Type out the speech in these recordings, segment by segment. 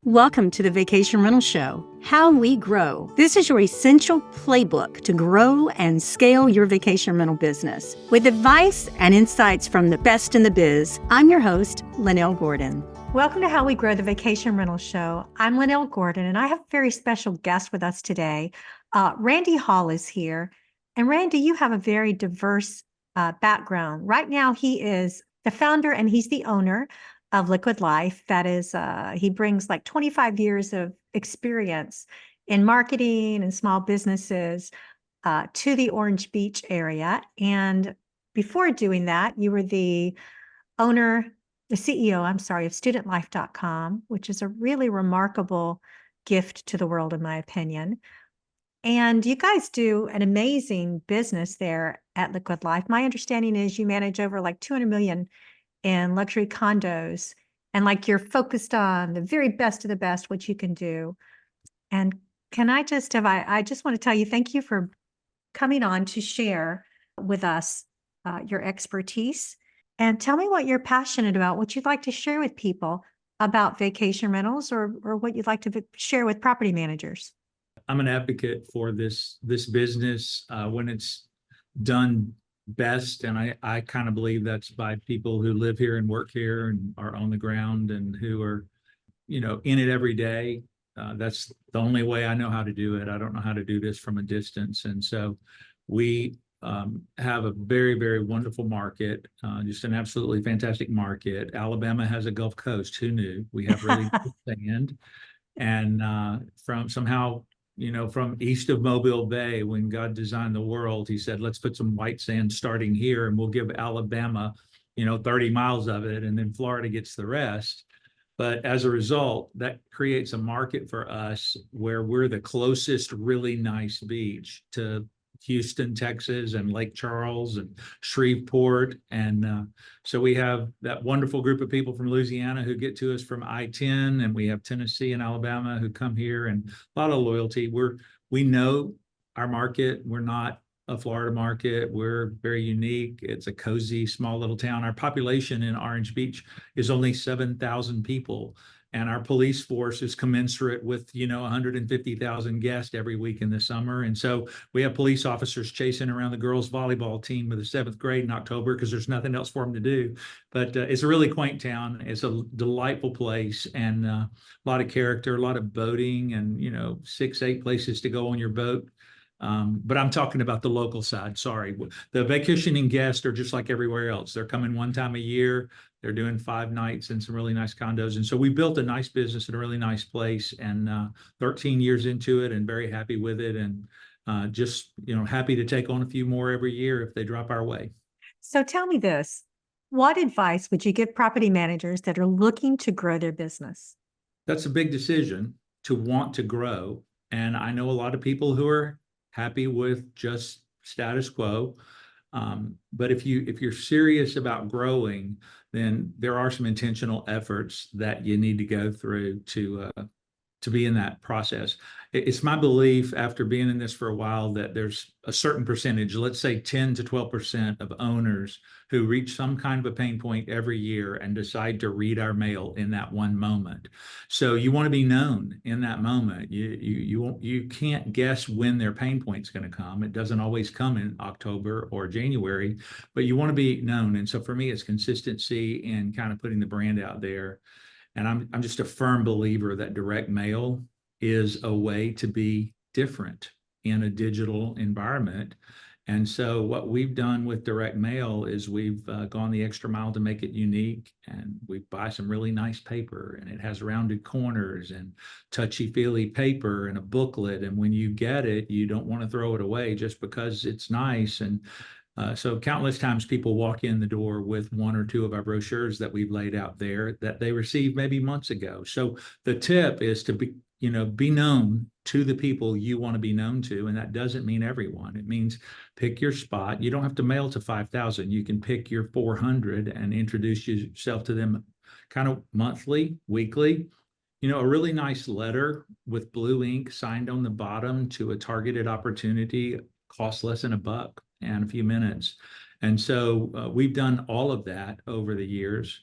Welcome to the Vacation Rental Show, How We Grow. This is your essential playbook to grow and scale your vacation rental business. With advice and insights from the best in the biz, I'm your host, Lynell Gordon. Welcome to How We Grow, the Vacation Rental Show. I'm Lynell Gordon, and I have a very special guest with us today. Randy Hall is here. And Randy, you have a very diverse background. Right now, he is the founder and he's the owner of Liquid Life. That is, he brings like 25 years of experience in marketing and small businesses to the Orange Beach area. And before doing that, you were the CEO, of studentlife.com, which is a really remarkable gift to the world, in my opinion. And you guys do an amazing business there at Liquid Life. My understanding is you manage over like 200 million in luxury condos, and like you're focused on the very best of the best, what you can do. And can I just I just want to tell you, thank you for coming on to share with us your expertise, and tell me what you're passionate about, what you'd like to share with people about vacation rentals, or what you'd like to share with property managers. I'm an advocate for this business when it's done best, and I kind of believe that's by people who live here and work here and are on the ground and who are, in it every day. That's the only way I know how to do it. I don't know how to do this from a distance, and so we have a very, very wonderful market, just an absolutely fantastic market. Alabama has a Gulf Coast. Who knew? We have really good sand, and from somehow, from east of Mobile Bay, when God designed the world, he said, let's put some white sand starting here and we'll give Alabama, 30 miles of it, and then Florida gets the rest. But as a result, that creates a market for us where we're the closest really nice beach to Houston, Texas, and Lake Charles and Shreveport. And so we have that wonderful group of people from Louisiana who get to us from I-10, and we have Tennessee and Alabama who come here, and a lot of loyalty. We know our market. We're not a Florida market. We're very unique. It's a cozy, small little town. Our population in Orange Beach is only 7,000 people. And our police force is commensurate with, 150,000 guests every week in the summer. And so we have police officers chasing around the girls' volleyball team of the 7th grade in October because there's nothing else for them to do. But it's a really quaint town. It's a delightful place, and a lot of character, a lot of boating, and, 6-8 places to go on your boat. But I'm talking about the local side. Sorry. The vacationing guests are just like everywhere else. They're coming one time a year. They're doing 5 nights in some really nice condos. And so we built a nice business in a really nice place, and 13 years into it, and very happy with it. And just, happy to take on a few more every year if they drop our way. So tell me this, what advice would you give property managers that are looking to grow their business? That's a big decision, to want to grow. And I know a lot of people who are happy with just status quo. But if you're serious about growing, then there are some intentional efforts that you need to go through to be in that process. It's my belief, after being in this for a while, that there's a certain percentage, let's say 10 to 12% of owners, who reach some kind of a pain point every year and decide to read our mail in that one moment. So you want to be known in that moment. You can't guess when their pain point's going to come. It doesn't always come in October or January, but you want to be known. And so for me, it's consistency in kind of putting the brand out there. And I'm just a firm believer that direct mail is a way to be different in a digital environment. And so what we've done with direct mail is we've gone the extra mile to make it unique, and we buy some really nice paper, and it has rounded corners and touchy-feely paper and a booklet. And when you get it, you don't want to throw it away just because it's nice. And so countless times people walk in the door with 1 or 2 of our brochures that we've laid out there that they received maybe months ago. So the tip is to be known to the people you want to be known to. And that doesn't mean everyone. It means pick your spot. You don't have to mail to 5,000. You can pick your 400 and introduce yourself to them kind of monthly, weekly. A really nice letter with blue ink signed on the bottom to a targeted opportunity costs less than $1 and a few minutes. And so we've done all of that over the years.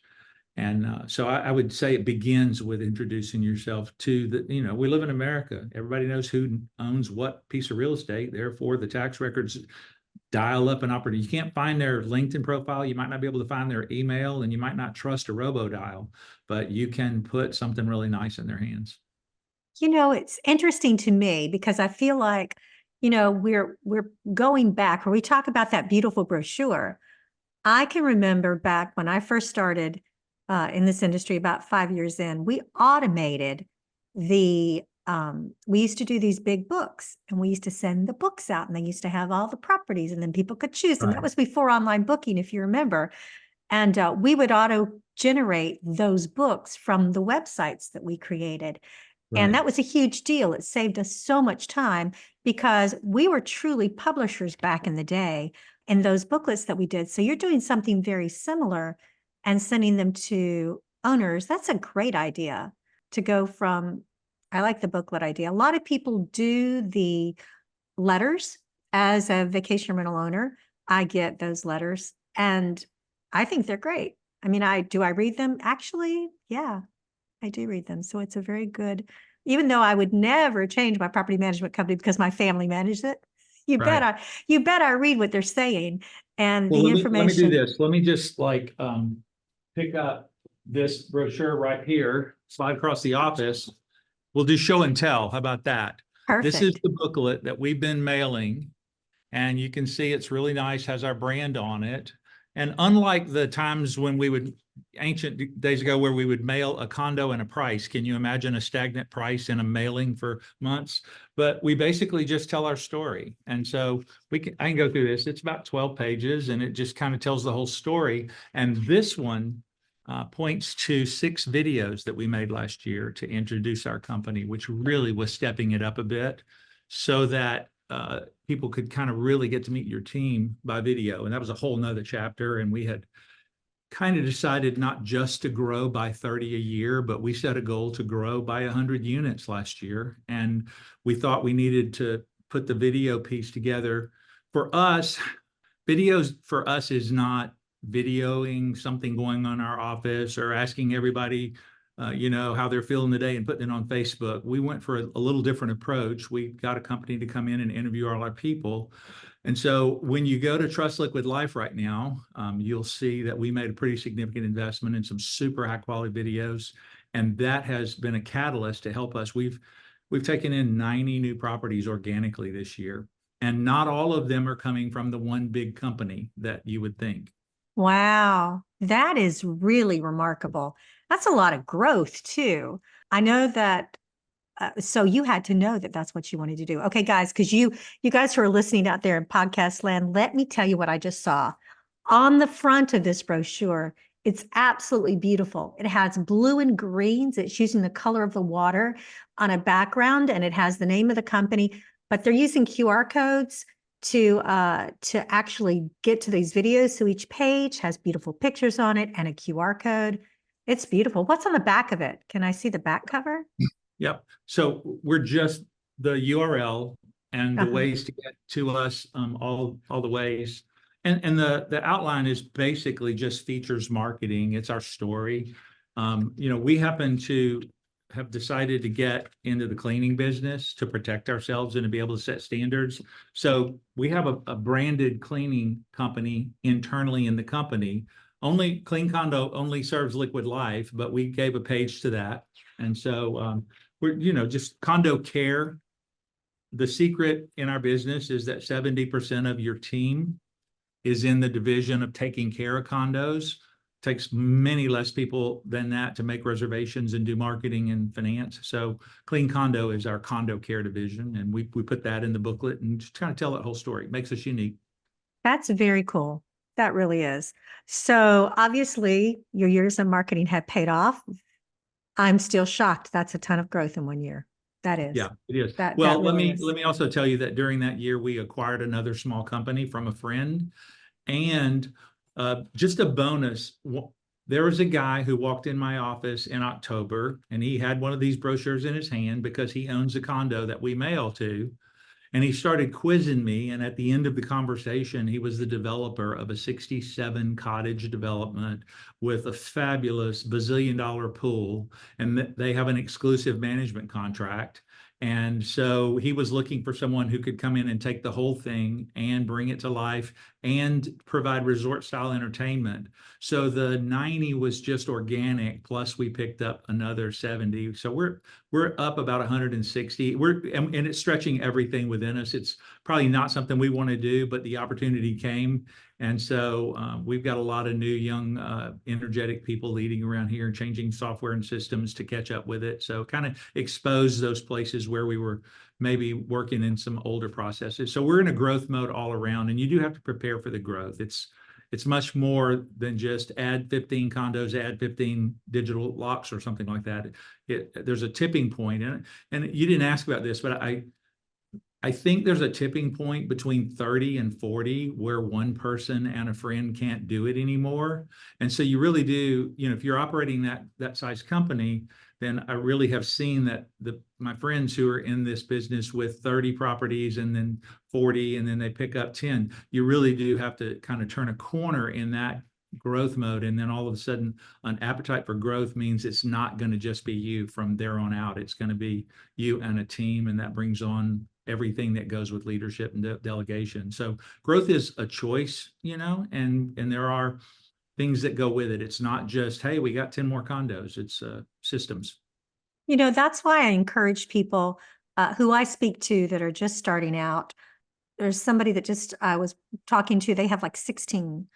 And so I would say it begins with introducing yourself to we live in America. Everybody knows who owns what piece of real estate. Therefore, the tax records dial up an opportunity. You can't find their LinkedIn profile. You might not be able to find their email, and you might not trust a robo dial, but you can put something really nice in their hands. It's interesting to me because I feel like, we're going back where we talk about that beautiful brochure. I can remember back when I first started in this industry about 5 years in, we automated we used to do these big books and we used to send the books out and they used to have all the properties and then people could choose. And that was before online booking, if you remember. And we would auto generate those books from the websites that we created. And that was a huge deal. It saved us so much time because we were truly publishers back in the day in those booklets that we did. So you're doing something very similar and sending them to owners. That's a great idea to go from, I like the booklet idea. A lot of people do the letters as a vacation rental owner. I get those letters and I think they're great. I mean, do I read them? Actually, yeah, I do read them. So it's a very good, even though I would never change my property management company because my family manages it. You bet I read what they're saying and the information. Let me do this. Let me just pick up this brochure right here, slide across the office. We'll do show and tell. How about that? Perfect. This is the booklet that we've been mailing, and you can see it's really nice, has our brand on it. And unlike the times when we would, ancient days ago, where we would mail a condo and a price, can you imagine a stagnant price in a mailing for months? But we basically just tell our story. And so I can go through this. It's about 12 pages and it just kind of tells the whole story. And this one points to 6 videos that we made last year to introduce our company, which really was stepping it up a bit so that people could kind of really get to meet your team by video. And that was a whole nother chapter. And we had kind of decided not just to grow by 30 a year, but we set a goal to grow by 100 units last year. And we thought we needed to put the video piece together. For us, videos for us is not videoing something going on in our office or asking everybody how they're feeling today and putting it on Facebook. We went for a little different approach. We got a company to come in and interview all our people. And so when you go to Trust Liquid Life right now, you'll see that we made a pretty significant investment in some super high quality videos. And that has been a catalyst to help us. We've taken in 90 new properties organically this year. And not all of them are coming from the one big company that you would think. Wow, that is really remarkable. That's a lot of growth too. I know that. So you had to know that that's what you wanted to do. Okay, guys, because you guys who are listening out there in podcast land, let me tell you what I just saw. On the front of this brochure, it's absolutely beautiful. It has blue and greens. It's using the color of the water on a background, and it has the name of the company, but they're using QR codes to actually get to these videos. So each page has beautiful pictures on it and a QR code. It's beautiful. What's on the back of it? Can I see the back cover? Yep. So we're just the URL and the ways to get to us, all the ways. And the outline is basically just features marketing. It's our story. We happen to have decided to get into the cleaning business to protect ourselves and to be able to set standards. So we have a branded cleaning company internally in the company. Only Clean Condo only serves Liquid Life, but we gave a page to that. And so we're, just condo care. The secret in our business is that 70% of your team is in the division of taking care of condos. Takes many less people than that to make reservations and do marketing and finance. So Clean Condo is our condo care division. And we put that in the booklet and just kind of tell that whole story. It makes us unique. That's very cool. That really is. So obviously your years in marketing have paid off. I'm still shocked. That's a ton of growth in 1 year. That is. Yeah, it is. Let me also tell you that during that year, we acquired another small company from a friend. And just a bonus, there was a guy who walked in my office in October, and he had one of these brochures in his hand because he owns a condo that we mail to. And he started quizzing me. And at the end of the conversation, he was the developer of a 67 cottage development with a fabulous bazillion-dollar pool. And they have an exclusive management contract. And so he was looking for someone who could come in and take the whole thing and bring it to life and provide resort style entertainment. So the 90 was just organic, plus we picked up another 70. So we're up about 160. And it's stretching everything within us. It's probably not something we want to do, but the opportunity came. And so we've got a lot of new, young, energetic people leading around here and changing software and systems to catch up with it. So kind of expose those places where we were maybe working in some older processes. So we're in a growth mode all around, and you do have to prepare for the growth. It's much more than just add 15 condos, add 15 digital locks or something like that. There's a tipping point, and you didn't ask about this, but I think there's a tipping point between 30 and 40 where one person and a friend can't do it anymore. And so you really do, if you're operating that size company, then I really have seen that my friends who are in this business with 30 properties and then 40, and then they pick up 10, you really do have to kind of turn a corner in that growth mode. And then all of a sudden, an appetite for growth means it's not going to just be you from there on out. It's going to be you and a team, and that brings on everything that goes with leadership and delegation. So growth is a choice, and there are things that go with it. It's not just, hey, we got 10 more condos. It's systems. That's why I encourage people who I speak to that are just starting out. There's somebody that I was talking to, they have like 16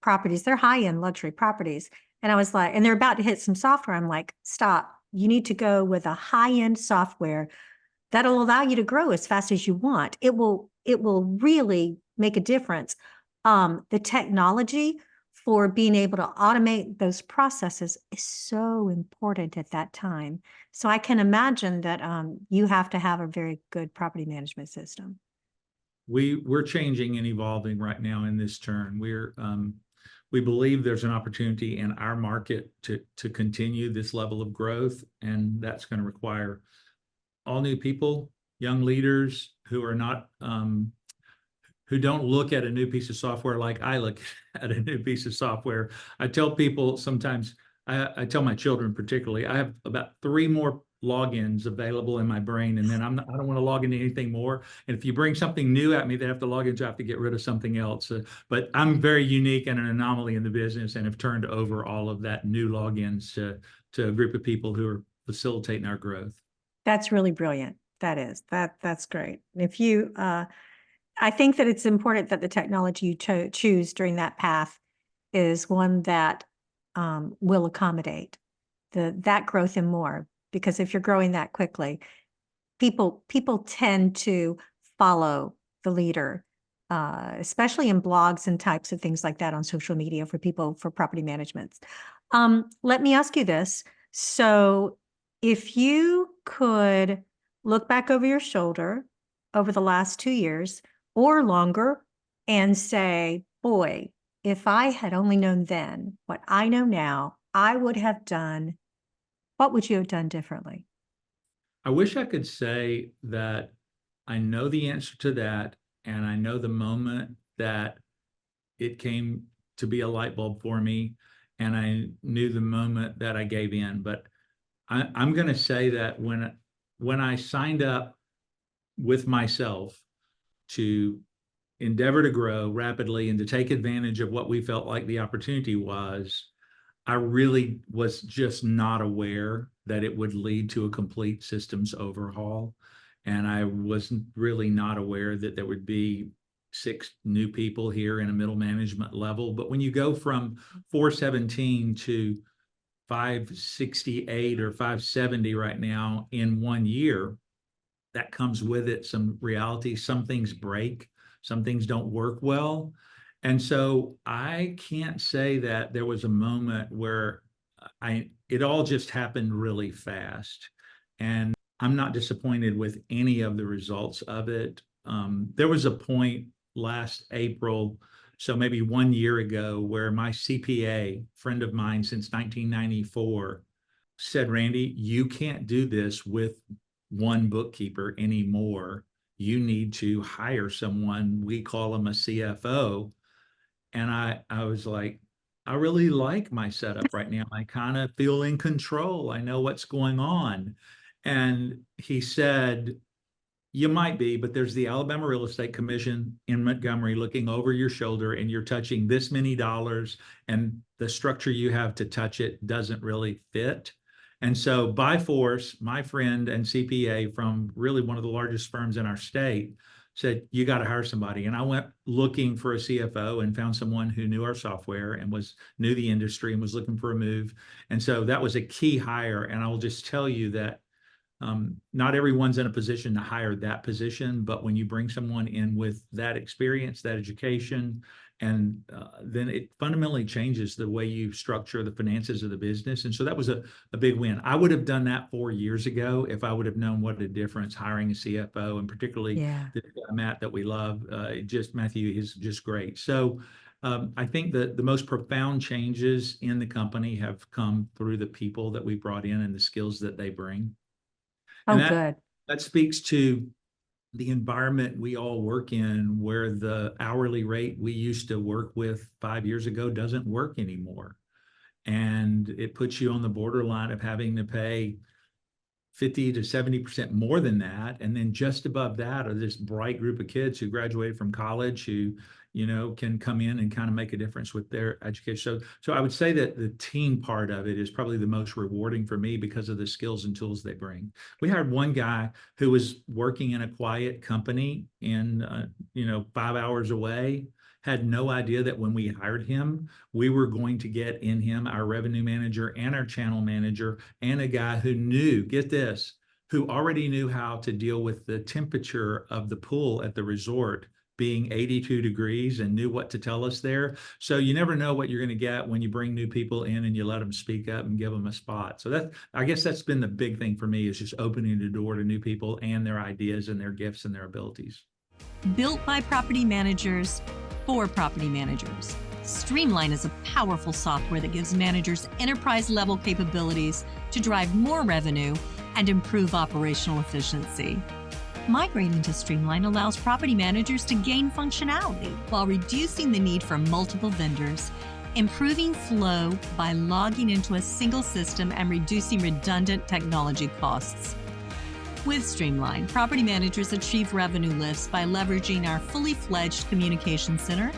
properties. They're high-end luxury properties. And I was like, and they're about to hit some software. I'm like, stop. You need to go with a high-end software that'll allow you to grow as fast as you want. It will really make a difference. The technology for being able to automate those processes is so important at that time. So I can imagine that you have to have a very good property management system. We're changing and evolving right now in this turn. We believe there's an opportunity in our market to continue this level of growth, and that's going to require all new people, young leaders who are not, who don't look at a new piece of software like I look at a new piece of software. I tell people sometimes, I tell my children particularly, I have about 3 more logins available in my brain, and then I don't want to log into anything more. And if you bring something new at me, they have to log into, I have to get rid of something else. But I'm very unique and an anomaly in the business, and have turned over all of that new logins to a group of people who are facilitating our growth. That's really brilliant. That's great. If you, I think that it's important that the technology you choose during that path is one that will accommodate that growth and more. Because if you're growing that quickly, people tend to follow the leader, especially in blogs and types of things like that on social media for property management. Let me ask you this. So if you could look back over your shoulder over the last 2 years or longer and say, boy, if I had only known then what I know now, I would have done, what would you have done differently? I wish I could say that I know the answer to that, and I know the moment that it came to be a light bulb for me, and I knew the moment that I gave in. But I'm going to say that when I signed up with myself to endeavor to grow rapidly and to take advantage of what we felt like the opportunity was, I really was just not aware that it would lead to a complete systems overhaul. And I was really not aware that there would be 6 new people here in a middle management level. But when you go from 417 to 568 or 570 right now in 1 year, that comes with it some reality. Some things break, some things don't work well. And so I can't say that there was a moment where it all just happened really fast. And I'm not disappointed with any of the results of it. There was a point last April, so maybe 1 year ago, where my CPA, friend of mine since 1994, said, Randy, you can't do this with one bookkeeper anymore. you need to hire someone. We call them a CFO. And I was like, I really like my setup right now. I kind of feel in control. I know what's going on. And he said, you might be, but there's the Alabama Real Estate Commission in Montgomery looking over your shoulder, and you're touching this many dollars, and the structure you have to touch it doesn't really fit. And so, by force, my friend and CPA from really one of the largest firms in our state said, you got to hire somebody. And I went looking for a CFO and found someone who knew our software and knew the industry and was looking for a move. And so that was a key hire. And I will just tell you that not everyone's in a position to hire that position, but when you bring someone in with that experience, that education, and then it fundamentally changes the way you structure the finances of the business. And so that was a big win. I would have done that 4 years ago if I would have known what a difference hiring a CFO, and particularly the Matt that we love, Matthew is just great. So I think that the most profound changes in the company have come through the people that we brought in and the skills that they bring. And that speaks to the environment we all work in, where the hourly rate we used to work with 5 years ago doesn't work anymore. And it puts you on the borderline of having to pay 50 to 70% more than that. And then just above that are this bright group of kids who graduated from college who, can come in and kind of make a difference with their education. So I would say that the team part of it is probably the most rewarding for me because of the skills and tools they bring. We hired one guy who was working in a quiet company in, 5 hours away, had no idea that when we hired him, we were going to get in him our revenue manager and our channel manager and a guy who knew, get this, who already knew how to deal with the temperature of the pool at the resort being 82 degrees and knew what to tell us there. So you never know what you're going to get when you bring new people in and you let them speak up and give them a spot. So I guess that's been the big thing for me, is just opening the door to new people and their ideas and their gifts and their abilities. Built by property managers for property managers, Streamline is a powerful software that gives managers enterprise-level capabilities to drive more revenue and improve operational efficiency. Migrating to Streamline allows property managers to gain functionality while reducing the need for multiple vendors, improving flow by logging into a single system and reducing redundant technology costs. With Streamline, property managers achieve revenue lifts by leveraging our fully fledged communication center,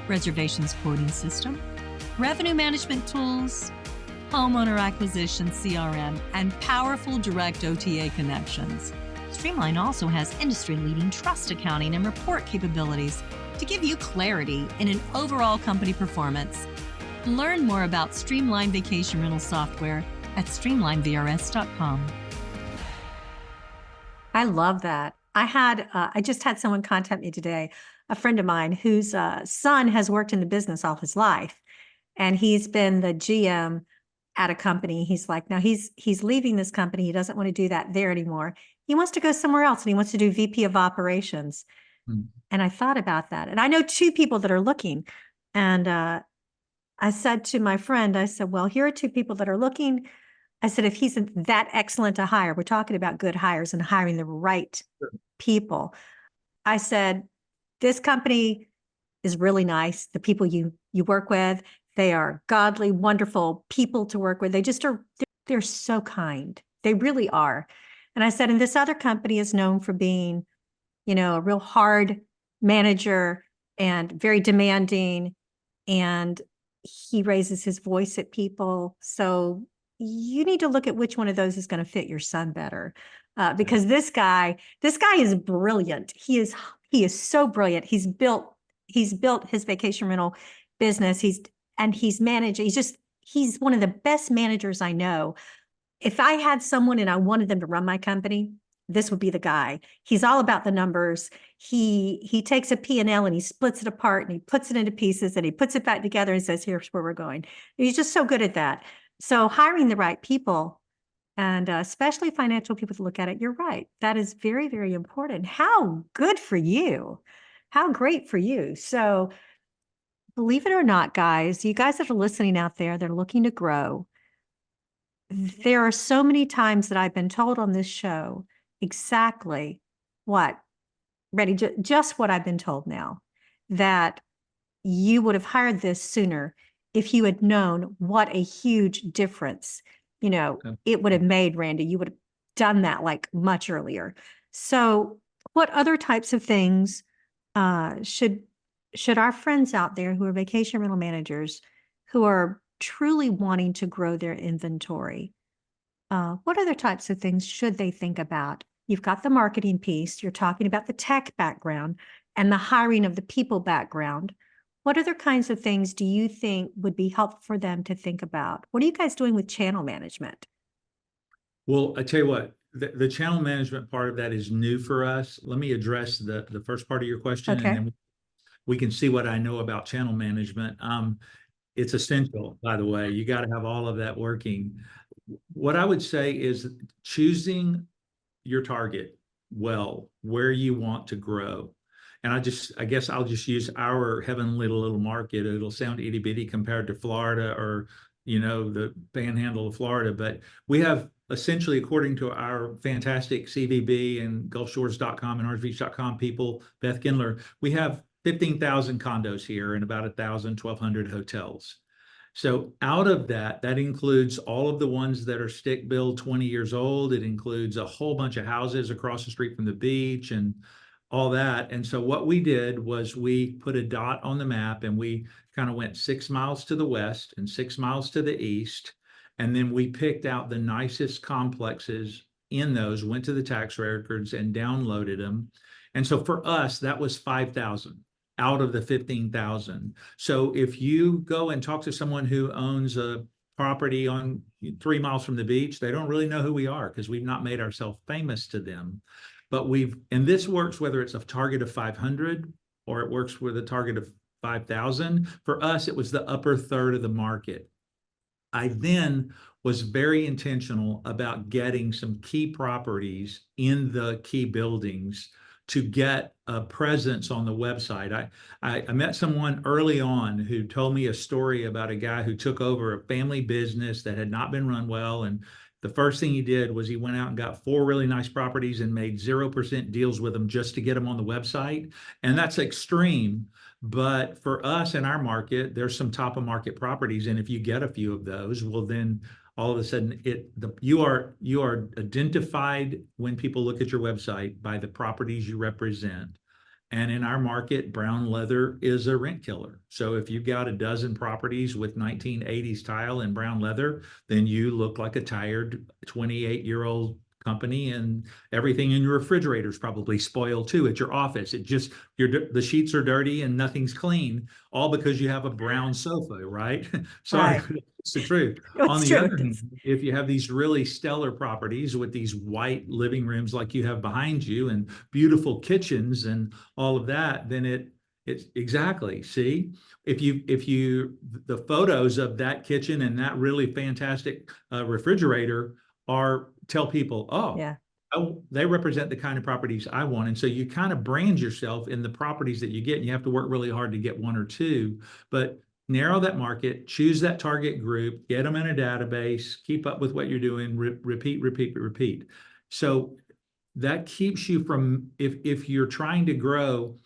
reservations quoting system, revenue management tools, homeowner acquisition CRM, and powerful direct OTA connections. Streamline also has industry-leading trust accounting and report capabilities to give you clarity in an overall company performance. Learn more about Streamline Vacation Rental Software at streamlinevrs.com. I love that. I just had someone contact me today, a friend of mine whose son has worked in the business all his life, and he's been the GM at a company. He's like, now he's leaving this company. He doesn't want to do that there anymore. He wants to go somewhere else, and he wants to do VP of operations. And I thought about that. And I know two people that are looking. And I said to my friend, I said, well, here are two people that are looking. I said, if he's that excellent to hire, we're talking about good hires and hiring the right people. I said, this company is really nice. The people you work with, they are godly, wonderful people to work with. They just are, they're so kind. They really are. And I said, and this other company is known for being, a real hard manager and very demanding. And he raises his voice at people. So you need to look at which one of those is going to fit your son better. Because this guy is brilliant. He is so brilliant. He's built his vacation rental business. He's one of the best managers I know. If I had someone and I wanted them to run my company, this would be the guy. He's all about the numbers. He takes a P&L and he splits it apart and he puts it into pieces and he puts it back together and says, here's where we're going. He's just so good at that. So hiring the right people, and especially financial people to look at it, you're right. That is very, very important. How good for you. How great for you. So believe it or not, guys, you guys that are listening out there, they're looking to grow. There are so many times that I've been told on this show exactly what Ready, just what I've been told now, that you would have hired this sooner if you had known what a huge difference, Okay. it would have made, Randy. You would have done that like much earlier. So what other types of things should our friends out there who are vacation rental managers who are truly wanting to grow their inventory, what other types of things should they think about? You've got the marketing piece, you're talking about the tech background and the hiring of the people background. What other kinds of things do you think would be helpful for them to think about? What are you guys doing with channel management? Well, I tell you what, the channel management part of that is new for us. Let me address the first part of your question, and Okay. then we can see what I know about channel management. It's essential, by the way. You got to have all of that working. What I would say is choosing your target well, where you want to grow. And I guess I'll just use our heavenly little market. It'll sound itty bitty compared to Florida or, the panhandle of Florida, but we have essentially, according to our fantastic CVB and GulfShores.com and OrangeBeach.com people, Beth Kindler, we have 15,000 condos here and about 1,200 hotels. So out of that, that includes all of the ones that are stick built 20 years old. It includes a whole bunch of houses across the street from the beach and all that. And so what we did was we put a dot on the map and we kind of went 6 miles to the west and 6 miles to the east. And then we picked out the nicest complexes in those, went to the tax records and downloaded them. And so for us, that was 5,000 out of the 15,000. So if you go and talk to someone who owns a property on 3 miles from the beach, they don't really know who we are because we've not made ourselves famous to them. But and this works whether it's a target of 500 or it works with a target of 5,000. For us, it was the upper third of the market. I then was very intentional about getting some key properties in the key buildings to get a presence on the website. I met someone early on who told me a story about a guy who took over a family business that had not been run well. And the first thing he did was he went out and got 4 really nice properties and made 0% deals with them just to get them on the website. And that's extreme. But for us in our market, there's some top of market properties. And if you get a few of those, well, then all of a sudden you are identified when people look at your website by the properties you represent. And in our market, brown leather is a rent killer. So if you've got a dozen properties with 1980s tile and brown leather, then you look like a tired 28-year-old company, and everything in your refrigerator is probably spoiled too at your office. The sheets are dirty and nothing's clean, all because you have a brown sofa, right? Sorry, Right. it's the truth. On the other hand, if you have these really stellar properties with these white living rooms like you have behind you and beautiful kitchens and all of that, then it's exactly, see, if the photos of that kitchen and that really fantastic refrigerator tell people, Yeah. they represent the kind of properties I want. And so you kind of brand yourself in the properties that you get, and you have to work really hard to get 1 or 2, but narrow that market, choose that target group, get them in a database, keep up with what you're doing, repeat. So that keeps you from, if you're trying to grow,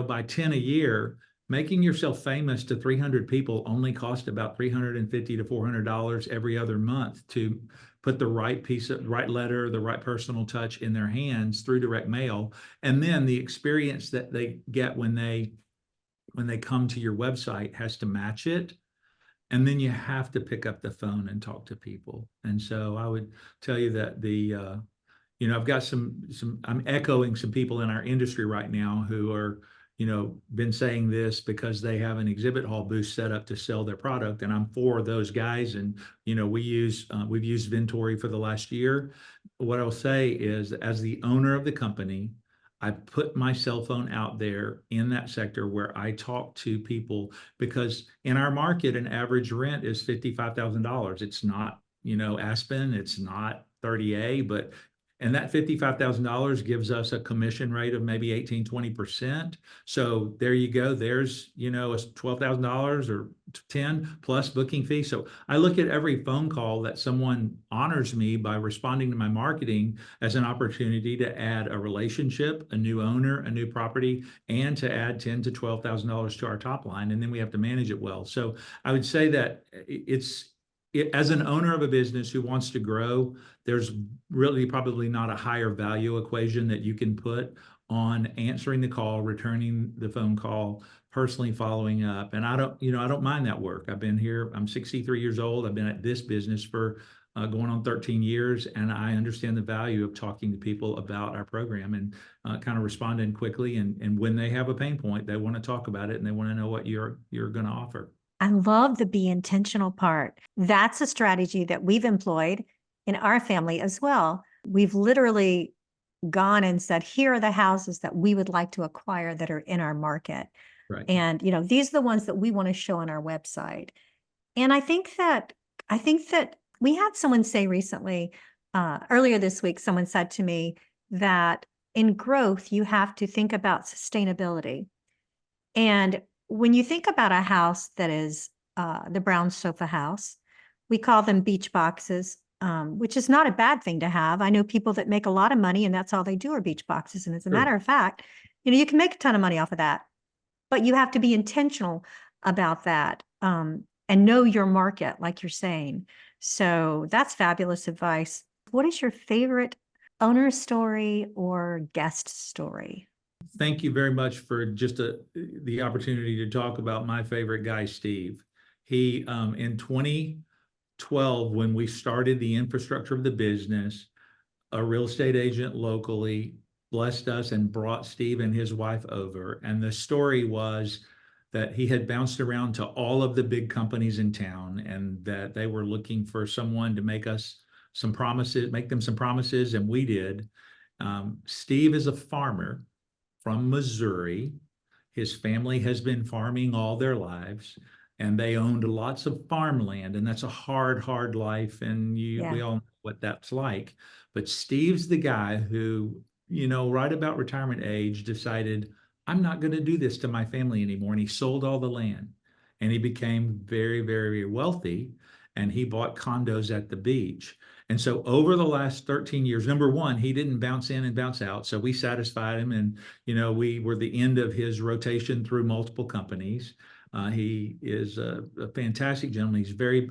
by 10 a year, making yourself famous to 300 people only cost about $350 to $400 every other month to put the right right letter, the right personal touch in their hands through direct mail. And then the experience that they get when they come to your website has to match it. And then you have to pick up the phone and talk to people. And so I would tell you that I've got I'm echoing some people in our industry right now who are, been saying this because they have an exhibit hall booth set up to sell their product. And I'm for those guys. And, we've used Ventory for the last year. What I'll say is, as the owner of the company, I put my cell phone out there in that sector where I talk to people, because in our market, an average rent is $55,000. It's not, Aspen, it's not 30A, but And that $55,000 gives us a commission rate of maybe 18, 20%. So there you go. There's, a $12,000 or 10 plus booking fee. So I look at every phone call that someone honors me by responding to my marketing as an opportunity to add a relationship, a new owner, a new property, and to add $10,000 to $12,000 to our top line. And then we have to manage it well. So I would say that as an owner of a business who wants to grow, there's really probably not a higher value equation that you can put on answering the call, returning the phone call, personally following up. And I don't mind that work. I've been here, I'm 63 years old. I've been at this business for going on 13 years, and I understand the value of talking to people about our program and kind of responding quickly. And when they have a pain point, they want to talk about it and they want to know what you're going to offer. I love the be intentional part. That's a strategy that we've employed in our family as well. We've literally gone and said, here are the houses that we would like to acquire that are in our market. Right. And, these are the ones that we want to show on our website. And I think that we had someone say recently, earlier this week, someone said to me that in growth, you have to think about sustainability. And when you think about a house that is the brown sofa house, we call them beach boxes, which is not a bad thing to have. I know people that make a lot of money and that's all they do are beach boxes. And as a matter of fact, you can make a ton of money off of that, but you have to be intentional about that and know your market, like you're saying. So that's fabulous advice. What is your favorite owner story or guest story? Thank you very much for just the opportunity to talk about my favorite guy, Steve. He, in 2012, when we started the infrastructure of the business, a real estate agent locally blessed us and brought Steve and his wife over. And the story was that he had bounced around to all of the big companies in town and that they were looking for someone to make them some promises, and we did. Steve is a farmer from Missouri. His family has been farming all their lives, and they owned lots of farmland, and that's a hard life, and we all know what that's like. But Steve's the guy who, right about retirement age, decided, I'm not going to do this to my family anymore, and he sold all the land, and he became very, very wealthy, and he bought condos at the beach. And so over the last 13 years, number one, he didn't bounce in and bounce out. So we satisfied him, and, we were the end of his rotation through multiple companies. He is a fantastic gentleman. He's very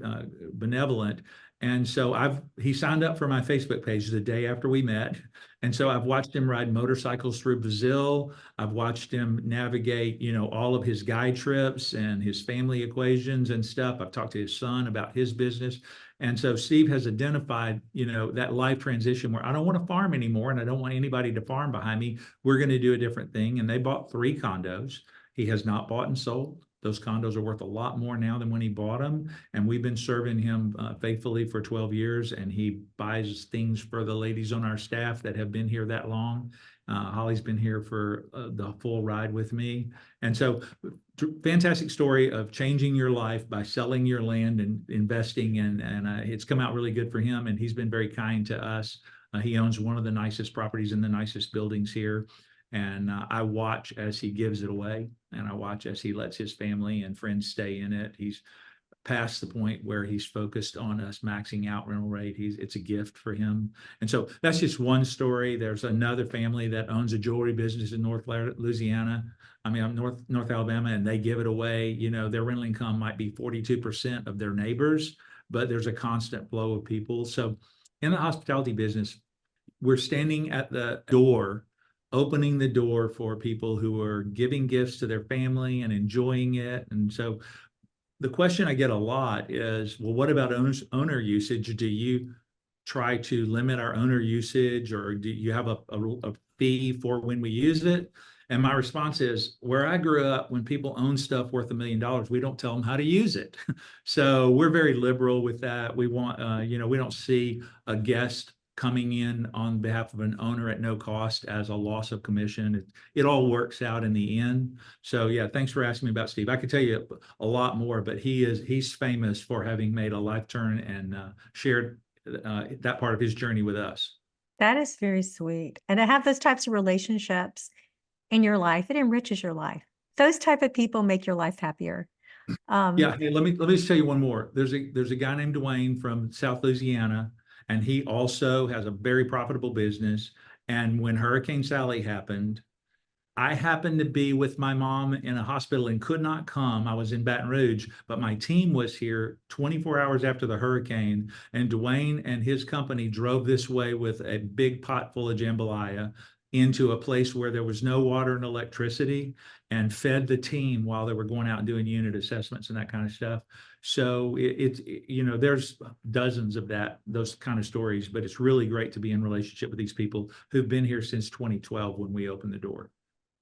benevolent. And so he signed up for my Facebook page the day after we met. And so I've watched him ride motorcycles through Brazil. I've watched him navigate, all of his guide trips and his family equations and stuff. I've talked to his son about his business. And so Steve has identified, that life transition where I don't want to farm anymore and I don't want anybody to farm behind me. We're going to do a different thing. And they bought 3 condos. He has not bought and sold. Those condos are worth a lot more now than when he bought them. And we've been serving him faithfully for 12 years. And he buys things for the ladies on our staff that have been here that long. Holly's been here for the full ride with me. And so fantastic story of changing your life by selling your land and investing. And it's come out really good for him. And he's been very kind to us. He owns one of the nicest properties in the nicest buildings here. And I watch as he gives it away, and I watch as he lets his family and friends stay in it. He's past the point where he's focused on us maxing out rental rate. It's a gift for him. And so that's just one story. There's another family that owns a jewelry business in North Alabama, and they give it away. Their rental income might be 42% of their neighbors, but there's a constant flow of people. So in the hospitality business, we're standing at the door, opening the door for people who are giving gifts to their family and enjoying it. And so the question I get a lot is, well, what about owner usage? Do you try to limit our owner usage, or do you have a fee for when we use it? And my response is, where I grew up, when people own stuff worth $1 million, we don't tell them how to use it. So we're very liberal with that. We want, we don't see a guest coming in on behalf of an owner at no cost as a loss of commission. It all works out in the end. So yeah, thanks for asking me about Steve. I could tell you a lot more, but he's famous for having made a life turn and shared that part of his journey with us. That is very sweet. And to have those types of relationships in your life, it enriches your life. Those type of people make your life happier. Yeah, hey, let me just tell you one more. There's a guy named Dwayne from South Louisiana, and he also has a very profitable business. And when Hurricane Sally happened, I happened to be with my mom in a hospital and could not come. I was in Baton Rouge, but my team was here 24 hours after the hurricane. And Dwayne and his company drove this way with a big pot full of jambalaya into a place where there was no water and electricity, and fed the team while they were going out and doing unit assessments and that kind of stuff. So there's dozens of those kind of stories, but it's really great to be in relationship with these people who've been here since 2012 when we opened the door.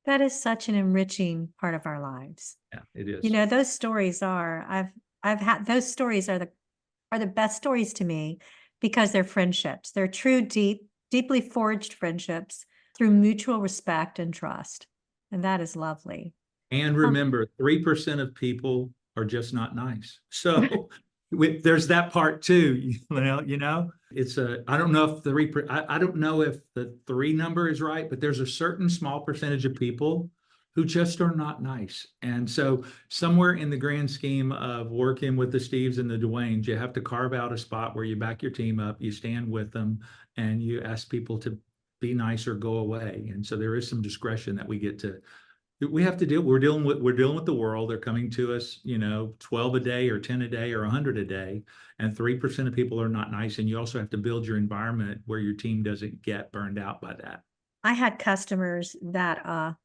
That is such an enriching part of our lives. Yeah, it is. You know, those stories I've had those stories are the best stories to me because they're friendships. They're true, deeply forged friendships through mutual respect and trust. And that is lovely. And remember, 3% of people are just not nice. So there's that part too. I don't know if I don't know if the 3 number is right, but there's a certain small percentage of people who just are not nice. And so somewhere in the grand scheme of working with the Steves and the Dwaynes, you have to carve out a spot where you back your team up, you stand with them, and you ask people to be nice or go away. And so there is some discretion that we have to deal. We're dealing with the world. They're coming to us, 12 a day or 10 a day or 100 a day, and 3% of people are not nice. And you also have to build your environment where your team doesn't get burned out by that. I had customers that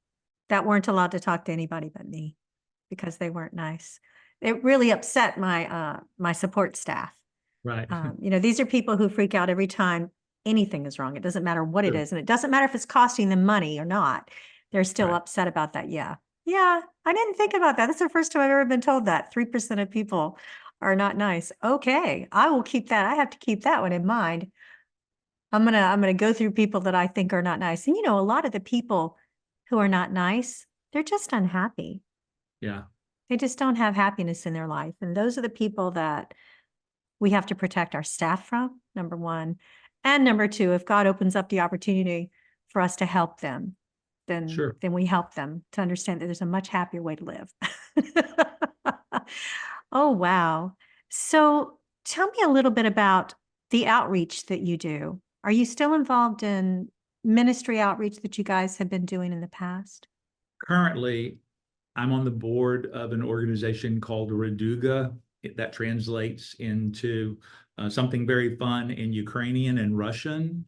weren't allowed to talk to anybody but me because they weren't nice. It really upset my support staff. Right. These are people who freak out every time anything is wrong. It doesn't matter what it Sure. is. And it doesn't matter if it's costing them money or not. They're still Right. upset about that. Yeah. Yeah. I didn't think about that. That's the first time I've ever been told that 3% of people are not nice. Okay. I will keep that. I have to keep that one in mind. I'm going to go through people that I think are not nice. And a lot of the people who are not nice, they're just unhappy. Yeah. They just don't have happiness in their life. And those are the people that we have to protect our staff from, number one. And number two, if God opens up the opportunity for us to help them, Sure. then we help them to understand that there's a much happier way to live. Oh, wow. So tell me a little bit about the outreach that you do. Are you still involved in ministry outreach that you guys have been doing in the past? Currently, I'm on the board of an organization called Raduga. That translates into something very fun in Ukrainian and Russian.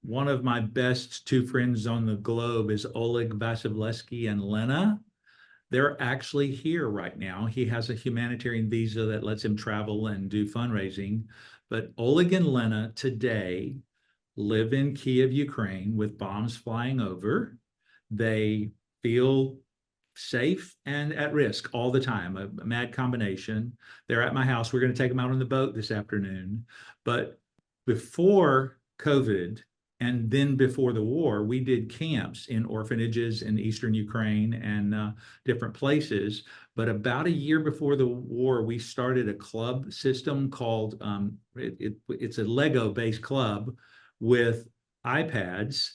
One of my best 2 friends on the globe is Oleg Vasivlesky and Lena. They're actually here right now. He has a humanitarian visa that lets him travel and do fundraising. But Oleg and Lena today live in Kiev, Ukraine, with bombs flying over. They feel safe and at risk all the time, a mad combination. They're at my house. We're going to take them out on the boat this afternoon. But before COVID and then before the war, we did camps in orphanages in Eastern Ukraine and different places. But about a year before the war, we started a club system called, it's a Lego-based club with iPads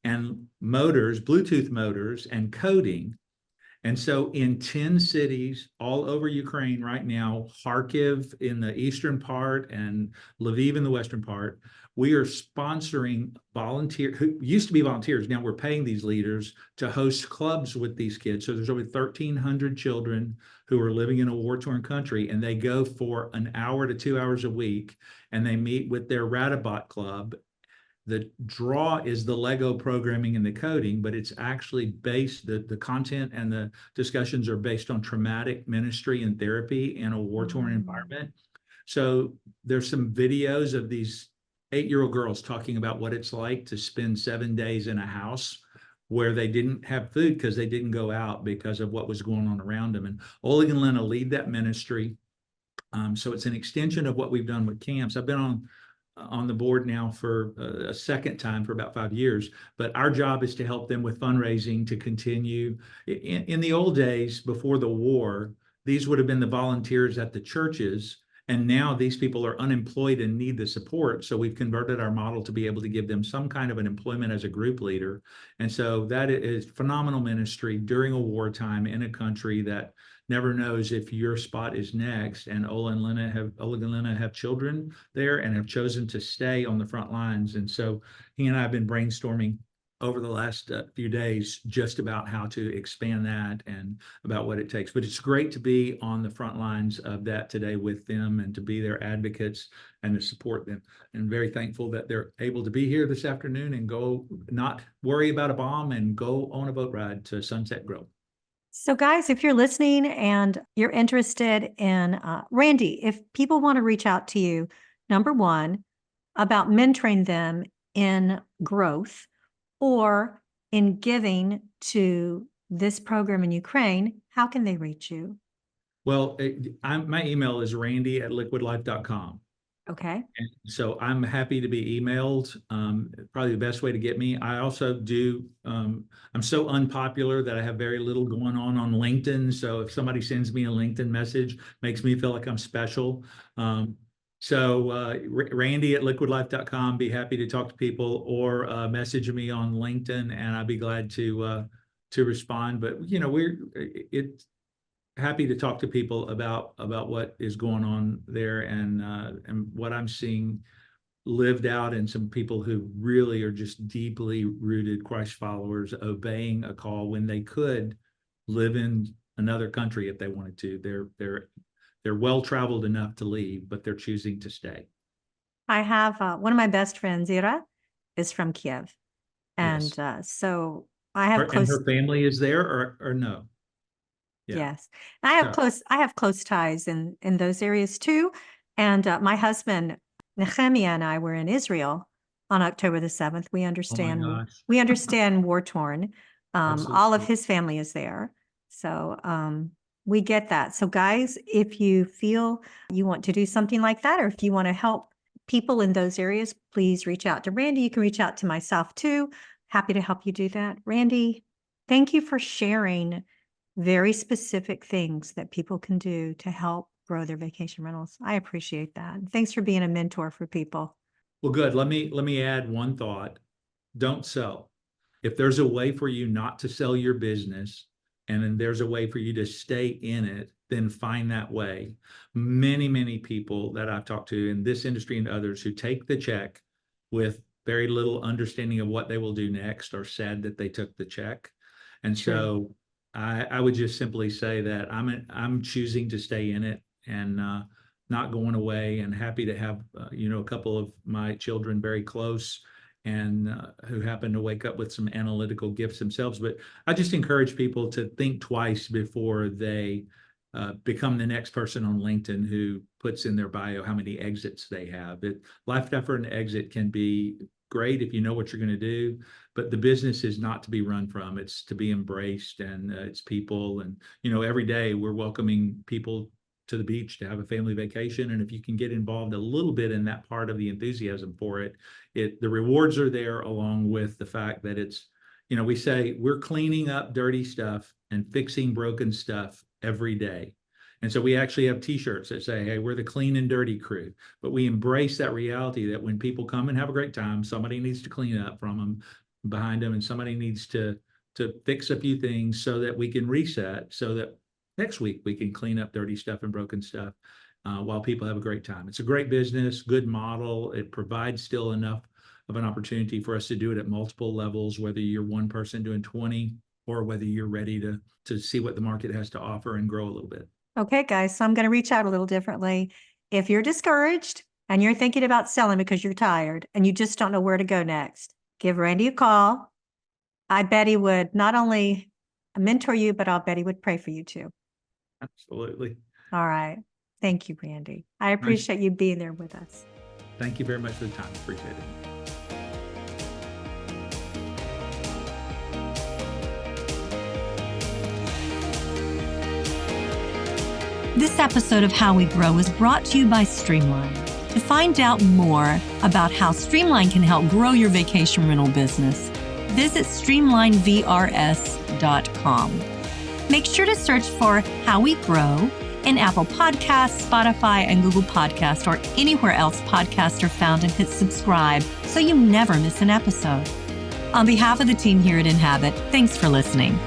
and motors, Bluetooth motors, and coding. And so in 10 cities all over Ukraine right now, Kharkiv in the eastern part and Lviv in the western part, we are sponsoring volunteers who used to be volunteers. Now we're paying these leaders to host clubs with these kids. So there's over 1,300 children who are living in a war-torn country, and they go for an hour to 2 hours a week, and they meet with their Radabot club. The draw is the Lego programming and the coding, but it's actually based, the content and the discussions are based on traumatic ministry and therapy in a war-torn environment. So there's some videos of these 8-year-old girls talking about what it's like to spend 7 days in a house where they didn't have food because they didn't go out because of what was going on around them. And Oleg and Lena lead that ministry. So it's an extension of what we've done with camps. I've been on the board now for a second time for about 5 years, but our job is to help them with fundraising to continue. In the old days before the war, these would have been the volunteers at the churches, And now these people are unemployed and need the support. So we've converted our model to be able to give them some kind of an employment as a group leader. And so that is phenomenal ministry during a wartime in a country that never knows if your spot is next. And Ola and Lynna have children there and have chosen to stay on the front lines. And so he and I have been brainstorming over the last few days just about how to expand that and about what it takes. But it's great to be on the front lines of that today with them and to be their advocates and to support them. And very thankful that they're able to be here this afternoon and go not worry about a bomb and go on a boat ride to Sunset Grove. So guys, if you're listening and you're interested in Randy, if people want to reach out to you, number one, about mentoring them in growth or in giving to this program in Ukraine, how can they reach you? Well, my email is randy@liquidlife.com. Okay. And so I'm happy to be emailed. Probably the best way to get me. I also do, I'm so unpopular that I have very little going on LinkedIn. So if somebody sends me a LinkedIn message, makes me feel like I'm special. So Randy@liquidlife.com, be happy to talk to people, or message me on LinkedIn and I'd be glad to respond. But it's happy to talk to people about what is going on there and what I'm seeing lived out in some people who really are just deeply rooted Christ followers, obeying a call when they could live in another country if they wanted to. They're well-traveled enough to leave, but they're choosing to stay. I have one of my best friends, Ira, is from Kiev. And Yes. So I have And her family is there or no? Yeah. Yes. I have close ties in those areas too. And my husband, Nehemiah, and I were in Israel on October the 7th. We understand war-torn. All of his family is there. So we get that. So guys, if you feel you want to do something like that, or if you want to help people in those areas, please reach out to Randy. You can reach out to myself too. Happy to help you do that. Randy, thank you for sharing very specific things that people can do to help grow their vacation rentals. I appreciate that. Thanks for being a mentor for people. Well, good. Let me add one thought. Don't sell. If there's a way for you not to sell your business, and then there's a way for you to stay in it, then find that way. Many, many people that I've talked to in this industry and others who take the check with very little understanding of what they will do next are sad that they took the check. And so I would just simply say that I'm choosing to stay in it and not going away, and happy to have a couple of my children very close and who happen to wake up with some analytical gifts themselves. But I just encourage people to think twice before they become the next person on LinkedIn who puts in their bio how many exits they have. Life after an exit can be great if you know what you're going to do, but the business is not to be run from. It's to be embraced, and it's people. And every day we're welcoming people to the beach to have a family vacation, and if you can get involved a little bit in that part of the enthusiasm for it, the rewards are there, along with the fact that it's we say we're cleaning up dirty stuff and fixing broken stuff every day. And so we actually have t-shirts that say, hey, we're the clean and dirty crew. But we embrace that reality that when people come and have a great time, somebody needs to clean up from them, behind them, and somebody needs to fix a few things so that we can reset, so that next week we can clean up dirty stuff and broken stuff while people have a great time. It's a great business, good model. It provides still enough of an opportunity for us to do it at multiple levels, whether you're one person doing 20 or whether you're ready to see what the market has to offer and grow a little bit. Okay, guys, so I'm going to reach out a little differently. If you're discouraged and you're thinking about selling because you're tired and you just don't know where to go next, give Randy a call. I bet he would not only mentor you, but I'll bet he would pray for you too. Absolutely. All right. Thank you, Randy. I appreciate you being there with us. Thank you very much for the time. Appreciate it. This episode of How We Grow is brought to you by Streamline. To find out more about how Streamline can help grow your vacation rental business, visit streamlinevrs.com. Make sure to search for How We Grow in Apple Podcasts, Spotify, and Google Podcasts, or anywhere else podcasts are found, and hit subscribe so you never miss an episode. On behalf of the team here at Inhabit, thanks for listening.